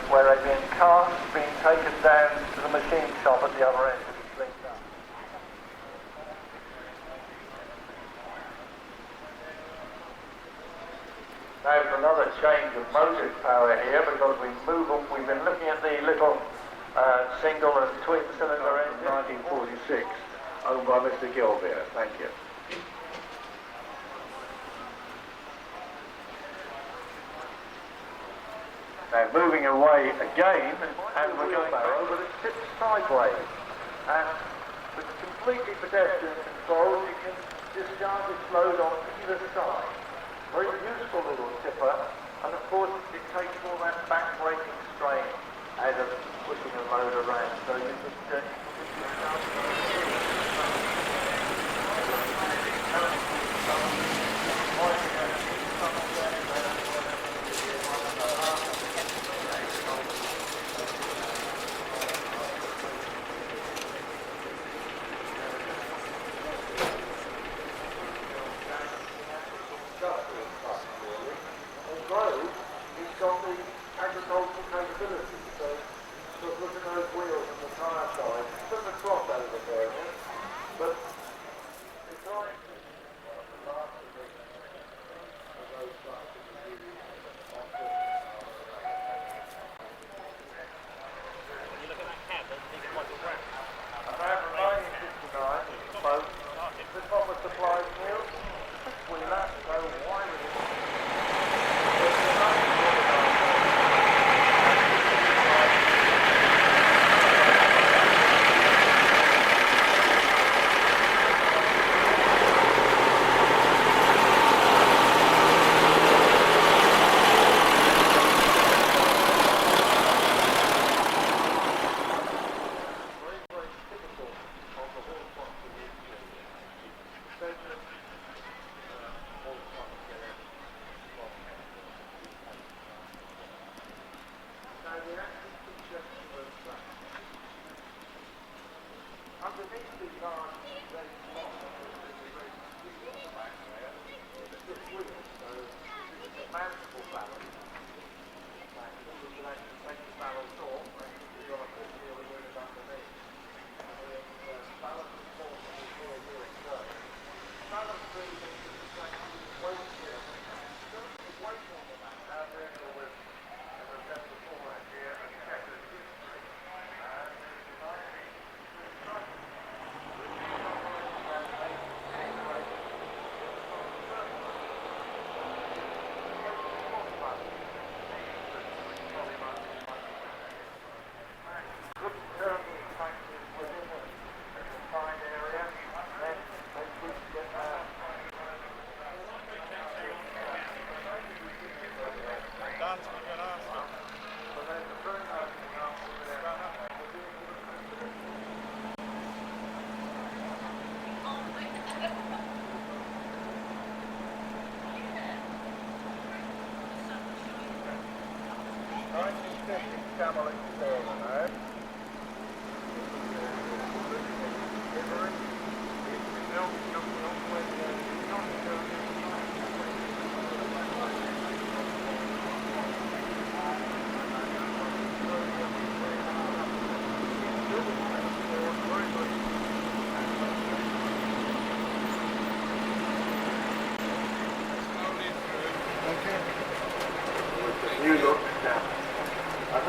where they've been cast, being taken down to the machine shop at the other end to be cleaned up. Now for another change of motive power here, because we've been looking at the little single and twin cylinder engine 1946, owned by Mr. Gilbert. Thank you. Now moving away again, and we're going barrel, but it sits sideways. And with completely pedestrian control, you can discharge its load on either side. Very useful little tipper, and of course it takes all that back-braking strain out of pushing a load around. So you just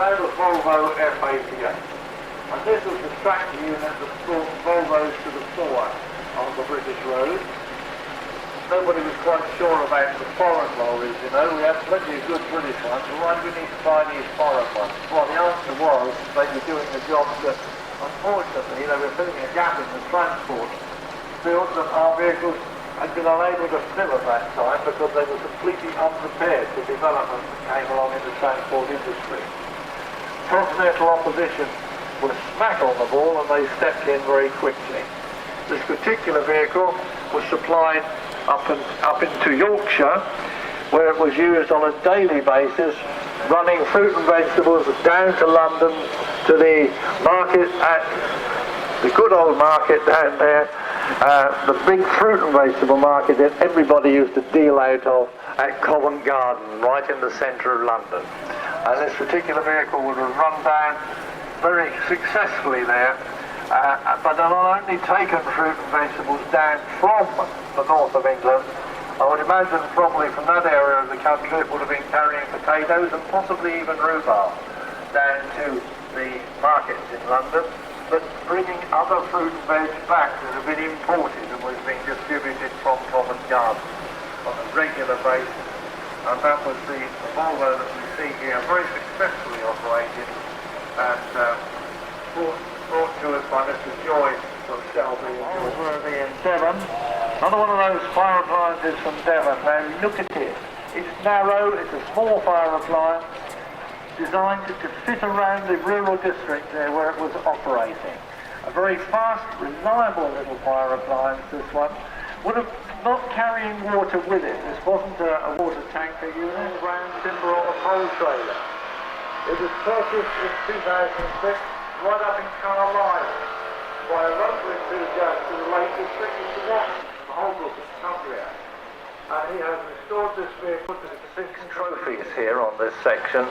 now the Volvo F88. And this was the tractor unit that brought Volvos to the fore on the British road. Nobody was quite sure about the foreign lorries, you know. We had plenty of good British ones, but why do we need to buy these foreign ones? Well, the answer was they were doing the job that, unfortunately, they were filling a gap in the transport field that our vehicles had been unable to fill at that time because they were completely unprepared for developments that came along in the transport industry. Continental opposition was smack on the ball and they stepped in very quickly. This particular vehicle was supplied up into Yorkshire, where it was used on a daily basis, running fruit and vegetables down to London to the market at the good old market down there, the big fruit and vegetable market that everybody used to deal out of at Covent Garden, right in the centre of London. and this particular vehicle would have run down very successfully there, but they've not only taken fruit and vegetables down from the north of England. I would imagine probably from that area of the country it would have been carrying potatoes and possibly even rhubarb down to the markets in London, but bringing other fruit and veg back that have been imported and was being distributed from Covent Garden on a regular basis. And that was the Volvo that we see here, very successfully operated and brought to us by Mr. Joyce from Shelby in Devon. Another one of those fire appliances from Devon. Now look at it. It's narrow, it's a small fire appliance designed to fit around the rural district there where it was operating. A very fast, reliable little fire appliance, this one. Would have not carrying water with it. This wasn't a water tanker unit. Round timber on a pole trailer. It was purchased in 2006 right up in Carlisle by a local enthusiast to the Lake District of Watson, Horticultural Cumbria. And he has restored this vehicle to the 6 trophies here on this section.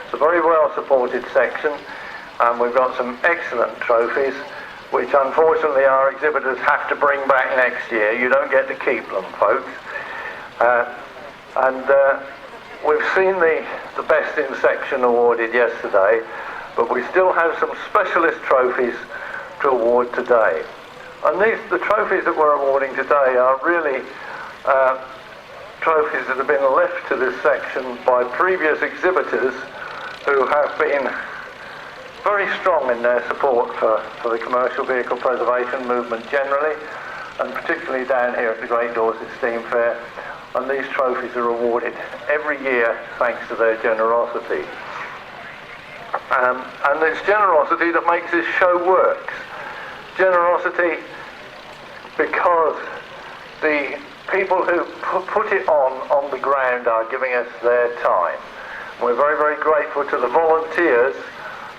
It's a very well supported section, and we've got some excellent trophies which unfortunately our exhibitors have to bring back next year. You don't get to keep them, folks. We've seen the Best in Section awarded yesterday, but we still have some specialist trophies to award today. And the trophies that we're awarding today are really trophies that have been left to this section by previous exhibitors who have been very strong in their support for the commercial vehicle preservation movement generally, and particularly down here at the Great Dorset Steam Fair. And these trophies are awarded every year thanks to their generosity. And it's generosity that makes this show work. Generosity because the people who put it on the ground are giving us their time. We're very, very grateful to the volunteers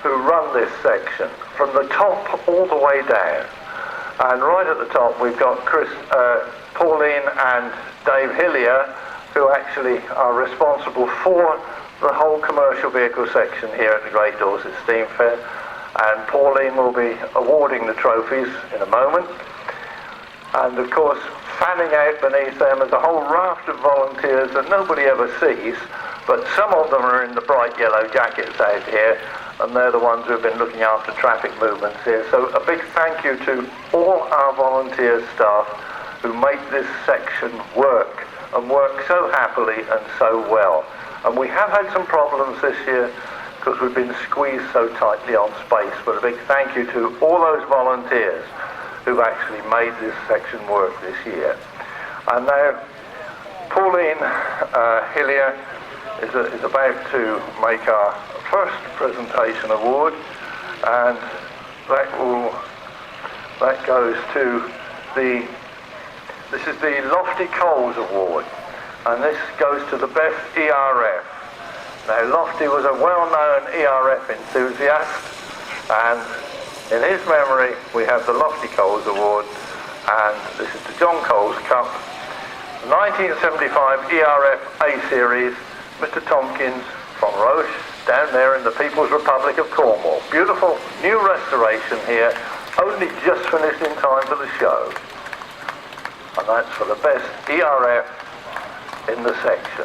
who run this section from the top all the way down. And right at the top we've got Pauline and Dave Hillier, who actually are responsible for the whole commercial vehicle section here at the Great Dorset Steam Fair. And Pauline will be awarding the trophies in a moment. And of course, fanning out beneath them is a whole raft of volunteers that nobody ever sees, but some of them are in the bright yellow jackets out here, and they're the ones who have been looking after traffic movements here. So a big thank you to all our volunteer staff who make this section work, and work so happily and so well. And we have had some problems this year because we've been squeezed so tightly on space, but a big thank you to all those volunteers who've actually made this section work this year. And now Pauline Hillier is about to make our first presentation award, and that goes to this is the Lofty Coals Award, and this goes to the best ERF. Now Lofty was a well-known ERF enthusiast, and in his memory we have the Lofty Coals Award, and this is the John Coles Cup, 1975 ERF A Series, Mr. Tompkins from Roche, down there in the People's Republic of Cornwall. Beautiful new restoration here, only just finished in time for the show. And that's for the best ERF in the section.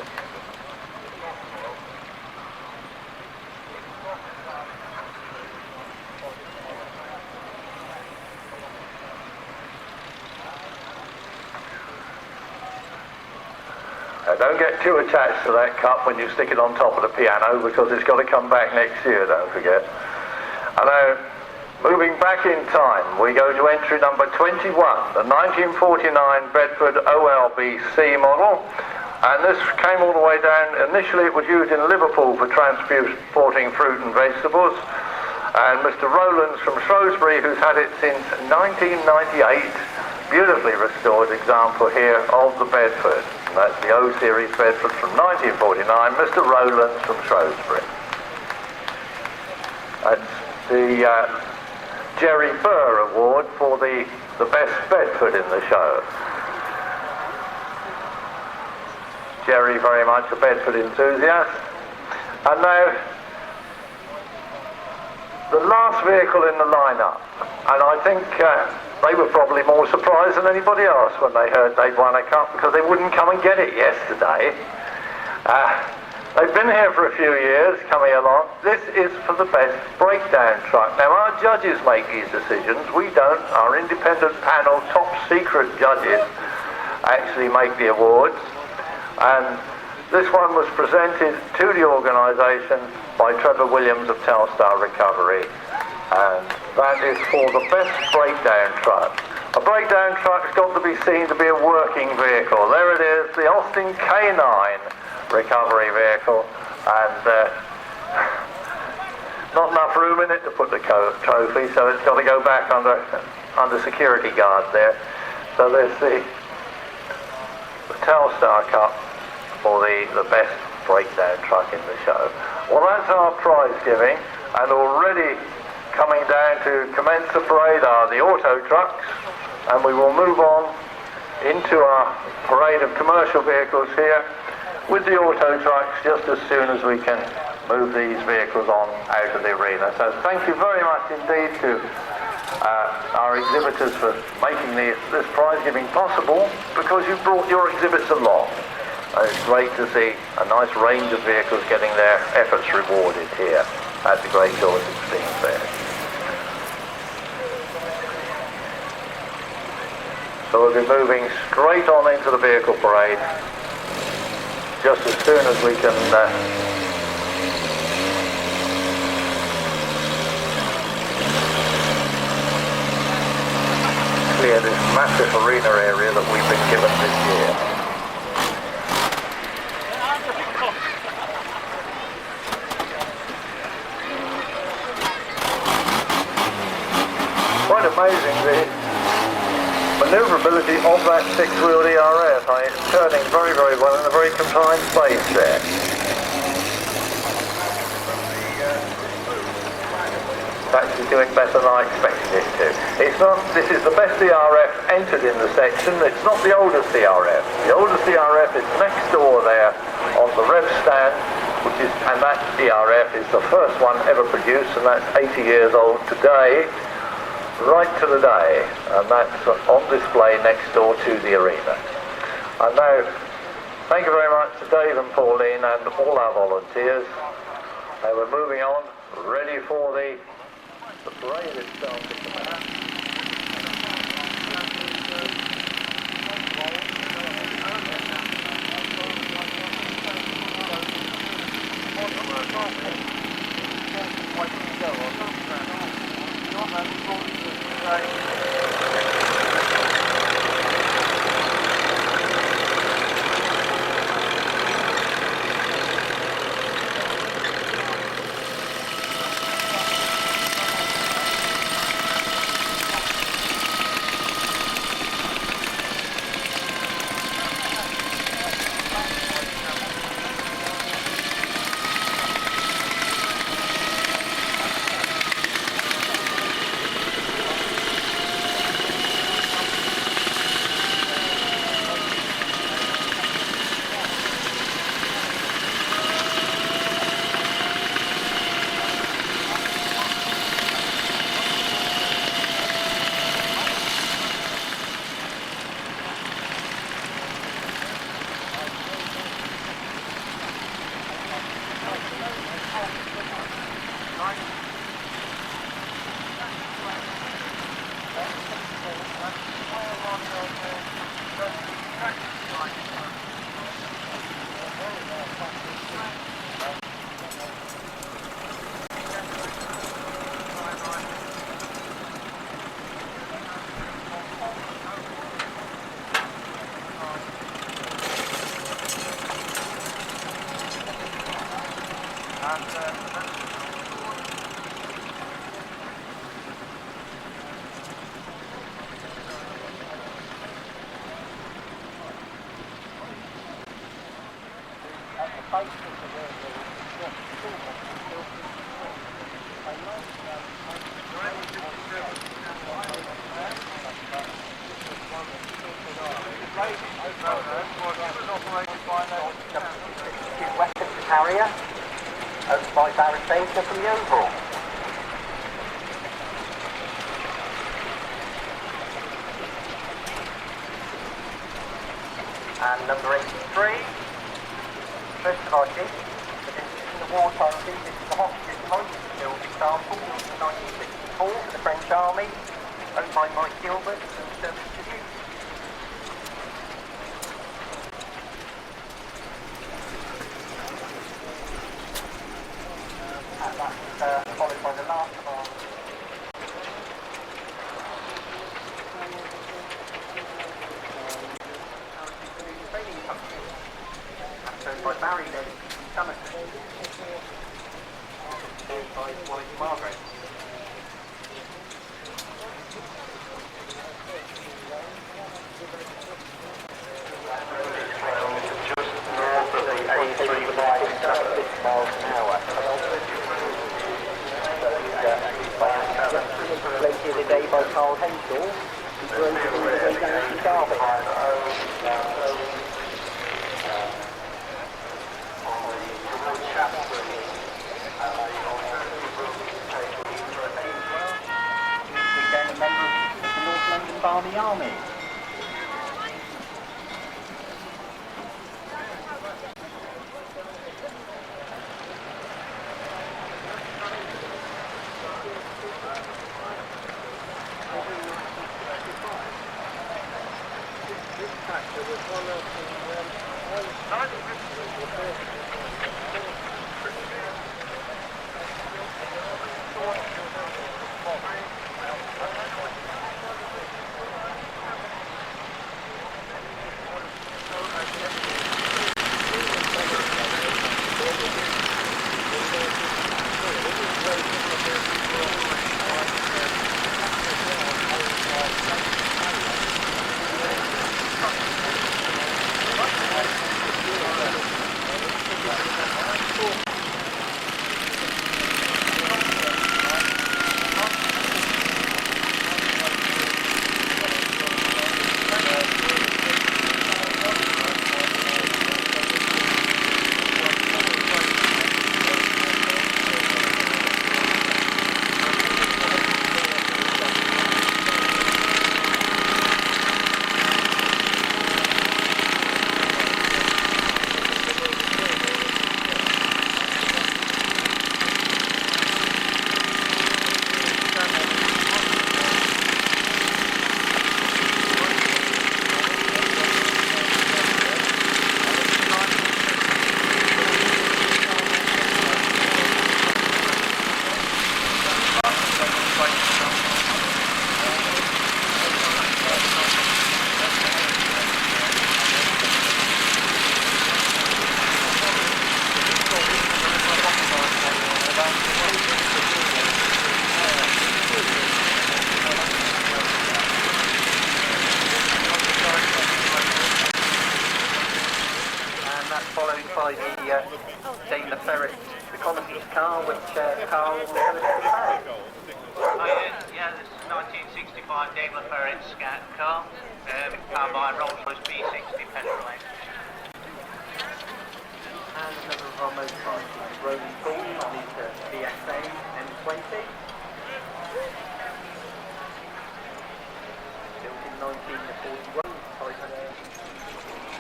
Now don't get too attached to that cup when you stick it on top of the piano, because it's got to come back next year, don't forget. And now, moving back in time, we go to entry number 21, the 1949 Bedford OLBC model. And this came all the way down. Initially it was used in Liverpool for transporting fruit and vegetables. And Mr. Rowlands from Shrewsbury, who's had it since 1998, beautifully restored example here of the Bedford. And that's the O Series Bedford from 1949, Mr. Rowlands from Shrewsbury. That's the Jerry Burr Award for the best Bedford in the show. Jerry, very much a Bedford enthusiast. And now, the last vehicle in the lineup, and I think they were probably more surprised than anybody else when they heard they'd won a cup, because they wouldn't come and get it yesterday. They've been here for a few years, coming along. This is for the best breakdown truck. Now, our judges make these decisions. We don't. Our independent panel, top secret judges, actually make the awards. And this one was presented to the organisation by Trevor Williams of Telstar Recovery. And that is for the best breakdown truck. A breakdown truck's got to be seen to be a working vehicle. There it is, the Austin K9 recovery vehicle, and not enough room in it to put the trophy, so it's got to go back under security guard there. So there's the Telstar Cup for the best breakdown truck in the show. Well, that's our prize giving, and already coming down to commence the parade are the auto trucks, and we will move on into our parade of commercial vehicles here with the auto trucks just as soon as we can move these vehicles on out of the arena. So thank you very much indeed to our exhibitors for making this prize giving possible, because you brought your exhibits along. And it's great to see a nice range of vehicles getting their efforts rewarded here at the Great Dorset Steam Fair. So we'll be moving straight on into the vehicle parade just as soon as we can clear this massive arena area that we've been given this year. Quite amazing, the manoeuvrability of that six-wheeled ERF. It's turning very, very well in a very confined space there. It's actually doing better than I expected it to. This is the best ERF entered in the section. It's not the oldest ERF. The oldest ERF is next door there on the rev stand, and that ERF is the first one ever produced, and that's 80 years old today. Right to the day, and that's on display next door to the arena. And now, thank you very much to Dave and Pauline and all our volunteers. And we're moving on, ready for the parade itself to commence. Carrier. Barry Baker from Yeovil. And number 83, first of our sheep, in the wartime sheep, this is the Horticultural build example, built in 1964 for the French Army, owned by Mike Gilbert and service to use. And that's followed by the last of our training company. That's owned by Barry Davis from Somerset. Owned by Wallace Margaret. Just north of the A357, 6 miles an hour. Inflated a day by Carl Henshaw, who drove it all the way down to Derby. Then a member of the North London Barmy Army. Followed by the Dane the Ferret reconnaissance car, which Carl will tell us about. Yeah, this is 1965 Daimler Ferret scat car, powered by a Rolls-Royce B60 petrol engine. And another of our motorbikes, Roland Paul on his BSA M20. Built in 1941,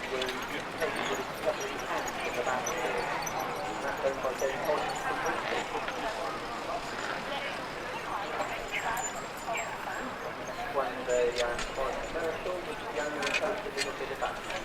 will take with its lovely hands from the battlefield. And that's owned by Dave Hodges from Bristol. One the foreign commercial, which is the only one posted in a bit of action.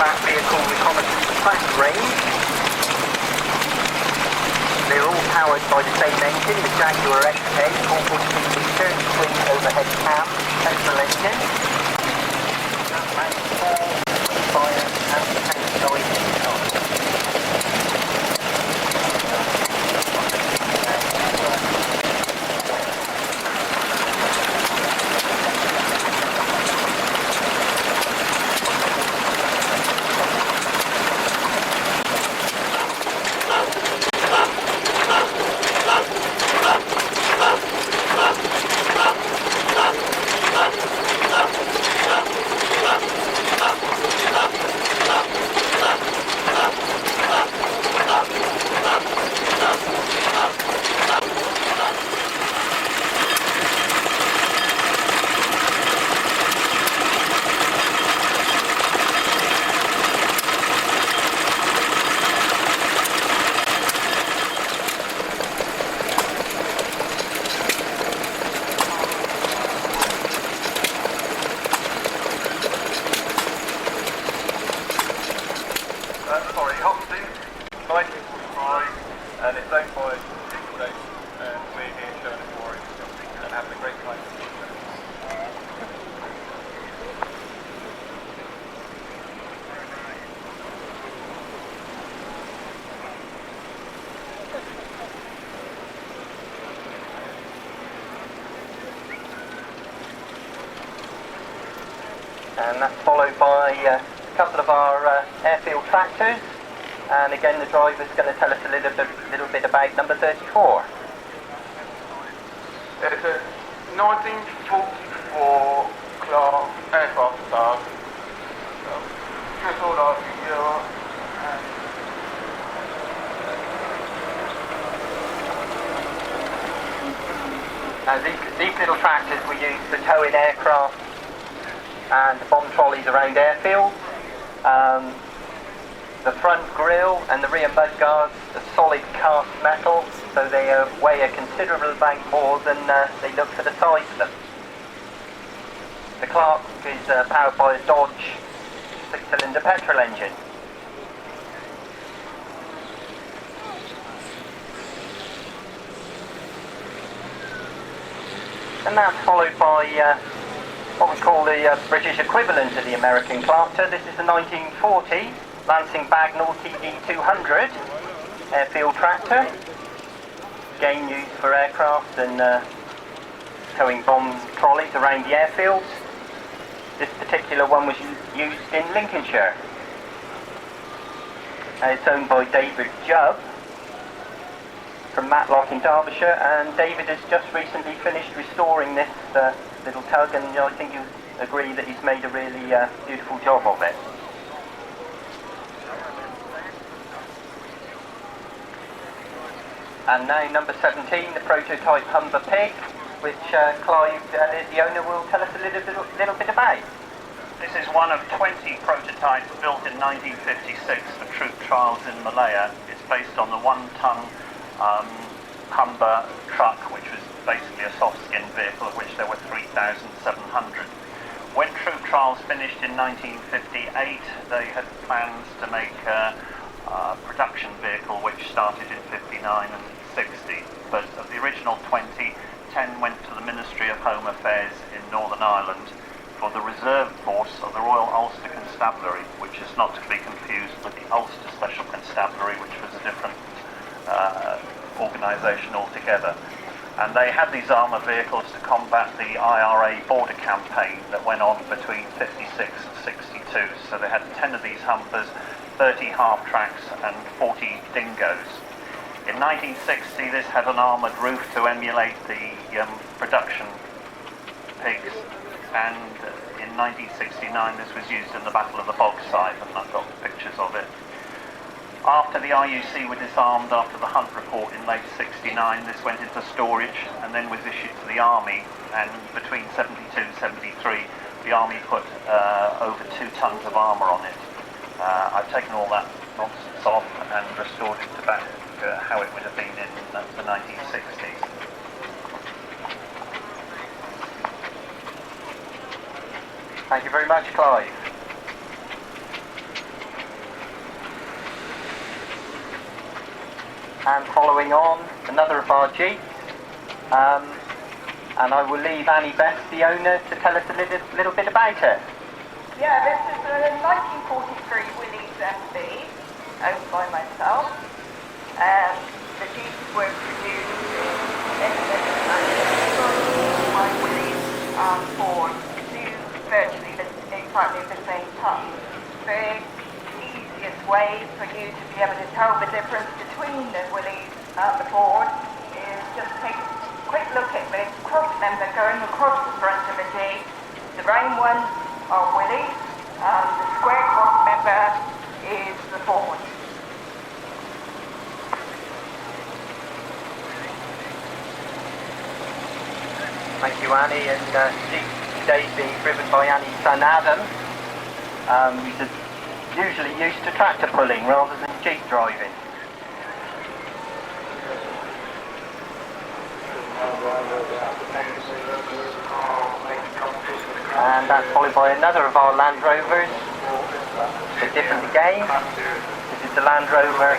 combat vehicle reconnaissance track range. They're all powered by the same engine, the Jaguar XK 4.2 litre twin overhead cam petrol engine. And 4 fire and tank noise inside. And it's owned by people days, and we're here showing it for it and having a great time. And that's followed by a couple of our airfield tractors. And again, the driver's going to tell us a little bit about number 34. It's a 1944 class aircraft start. Just all over Europe. Now these little tractors were used for towing aircraft and bomb trolleys around airfields. The front grille and the rear mudguards are solid cast metal, so they weigh a considerable amount more than they look for the size of them. The Clark is powered by a Dodge 6-cylinder petrol engine. And that's followed by what we call the British equivalent of the American Clarkter. This is the 1940 Lancing Bagnall TD200 airfield tractor, again used for aircraft and towing bomb trolleys around the airfields. This particular one was used in Lincolnshire. It's owned by David Jubb from Matlock in Derbyshire, and David has just recently finished restoring this little tug, and I think you agree that he's made a really beautiful job of it. And now number 17, the prototype Humber Pig, which Clive, the owner, will tell us a little bit about. This is one of 20 prototypes built in 1956 for troop trials in Malaya. It's based on the 1-ton Humber truck, which was basically a soft-skin vehicle, of which there were 3,700. When troop trials finished in 1958, they had plans to make a production vehicle which started in 59 and 60, but of the original 20, 10 went to the Ministry of Home Affairs in Northern Ireland for the reserve force of the Royal Ulster Constabulary, which is not to be confused with the Ulster Special Constabulary, which was a different organisation altogether. And they had these armour vehicles to combat the IRA border campaign that went on between 56 and 62. So they had 10 of these Humbers, 30 half-tracks and 40 dingoes. In 1960 this had an armoured roof to emulate the production pigs, and in 1969 this was used in the Battle of the Bogside, and I've got pictures of it. After the RUC were disarmed after the Hunt report in late 69, this went into storage and then was issued to the Army, and between 72 and 73 the Army put over 2 tons of armour on it. I've taken all that nonsense off and restored it to back how it would have been in the 1960s. Thank you very much, Clive. And following on, another of our Jeeps. And I will leave Annie Beth, the owner, to tell us a little bit about it. Yeah, this is a 1943 Willys FB, owned by myself. The Jeeps were produced in the by Willys Ford to virtually exactly the same time. The easiest way for you to be able to tell the difference between the Willys and the Ford is just take a quick look at the cross member going across the front of the Jeep. The round ones are Willys, and the square cross member is the Ford. Thank you, Annie. And Jeep today is being driven by Annie's son Adam. He's usually used to tractor pulling rather than Jeep driving. And that's followed by another of our Land Rovers. A bit different again. This is the Land Rover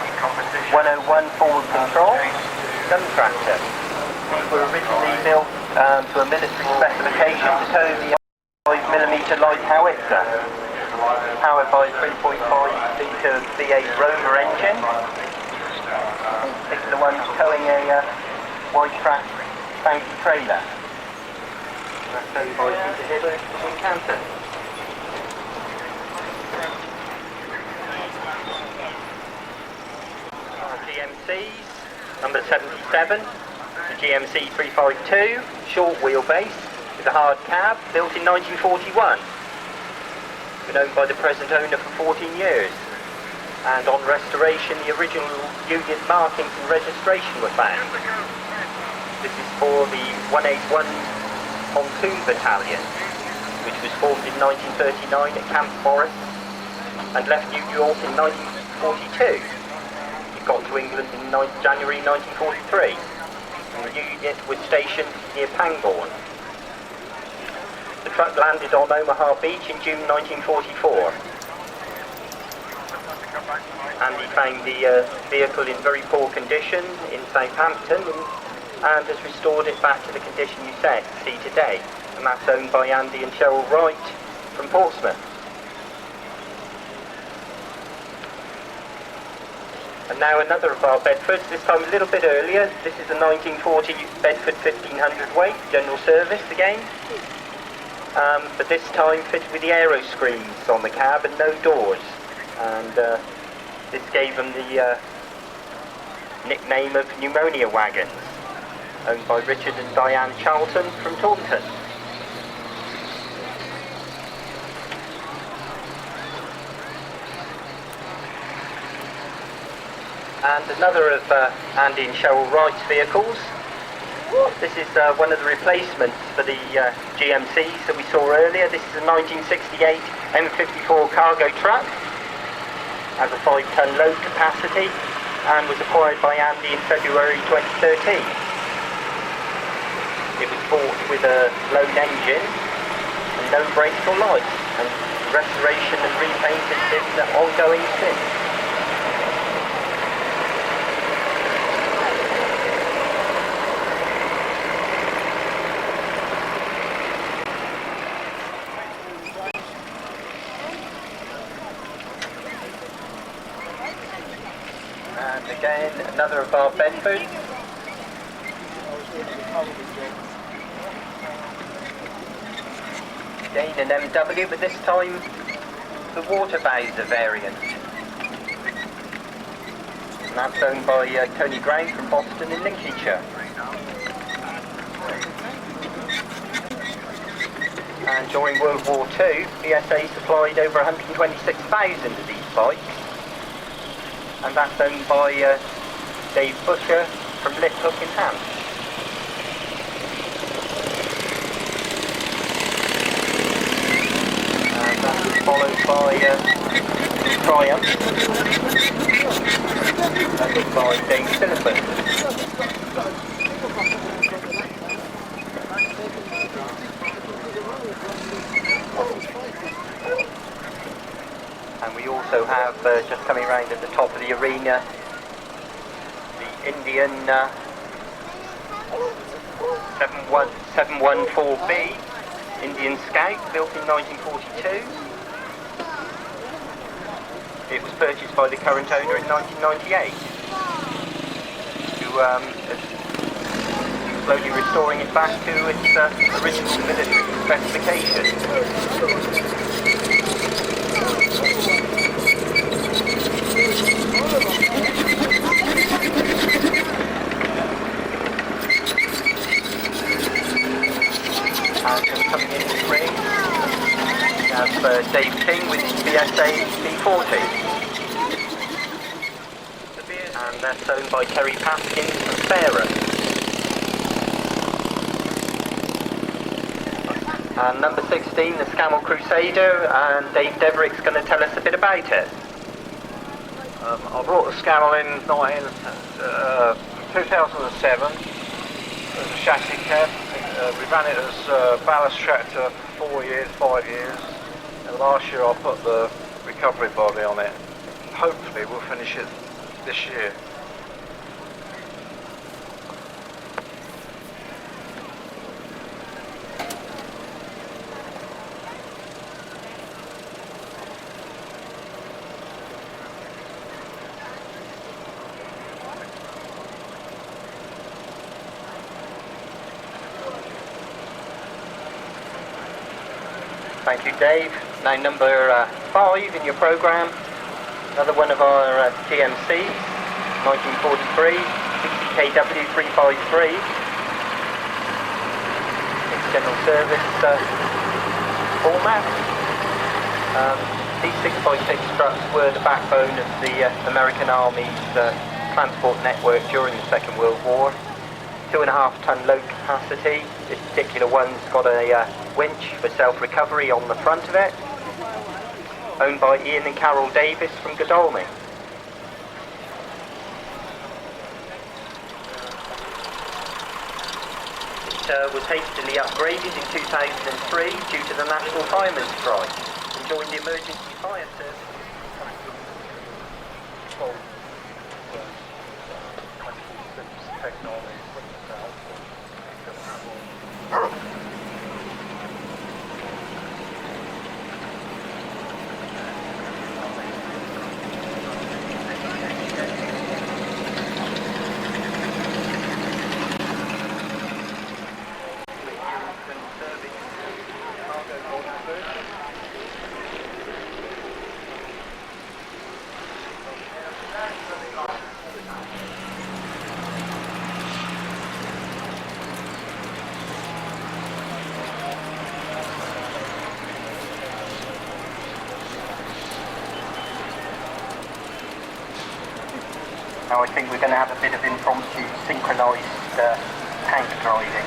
101 forward control gun tractor. These were originally built to a military specification to tow the 5mm light howitzer, powered by a 3.5 litre V8 Rover engine. This is the one towing a wide track bouncy trailer. That's owned by Peter Hibbert in Canton. GMCs, number 77. The GMC 352, short wheelbase, with a hard cab, built in 1941. Been owned by the present owner for 14 years. And on restoration, the original unit markings and registration were found. This is for the 181 Pontoon Battalion, which was formed in 1939 at Camp Morris and left New York in 1942. It got to England in January 1943. And the unit was stationed near Pangbourne. The truck landed on Omaha Beach in June 1944. Andy found the vehicle in very poor condition in Southampton and has restored it back to the condition you see today. And that's owned by Andy and Cheryl Wright from Portsmouth. And now another of our Bedfords, this time a little bit earlier. This is a 1940 Bedford 1500 weight, general service again. But this time fitted with the aero screens on the cab and no doors. And this gave them the nickname of pneumonia wagons, owned by Richard and Diane Charlton from Taunton. And another of Andy and Cheryl Wright's vehicles. This is one of the replacements for the GMCs that we saw earlier. This is a 1968 M54 cargo truck. Has a 5-ton load capacity and was acquired by Andy in February 2013. It was bought with a lone engine and no brakes or lights, and restoration and repaint has been ongoing since. And again, another of our Bedfords. Again an MW, but this time the water bowser variant. And that's owned by Tony Brown from Boston in Lincolnshire. And during World War II, BSA supplied over 126,000 of these bikes. And that's owned by Dave Busher from Lithook in Hants. And that was followed by Triumph, owned by Dave Philippus. And we also have, just coming around at the top of the arena, the Indian 714B, Indian Scout, built in 1942. It was purchased by the current owner in 1998, who is slowly restoring it back to its original military specification. And coming in the ring, we have Dave King with his BSA B40. And that's owned by Kerry Paskins from Fareham. And number 16, the Scamell Crusader, and Dave Deverick's going to tell us a bit about it. I brought the Scamell in 2007 as a chassis cab. We ran it as a ballast tractor for 4 years, 5 years, and last year I put the recovery body on it. Hopefully we'll finish it this year. Thank you, Dave. Now number 5 in your programme, another one of our GMCs, 1943, BCKW 353. It's general service format. These 6x6 trucks were the backbone of the American Army's transport network during the Second World War. 2.5 ton load capacity. This particular one's got a winch for self-recovery on the front of it. Owned by Ian and Carol Davis from Godalming. It was hastily upgraded in 2003 due to the National Firemen's Strike and joined the Emergency Fire Service. Now I think we're going to have a bit of impromptu synchronised tank driving.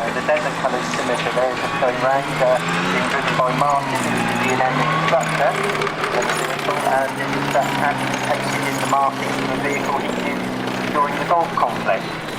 The desert colours similar to theirs that's going round, being driven by Martin, who's the D&M instructor of the vehicle, and this is actually depicted in the markings of the vehicle he used during the golf complex.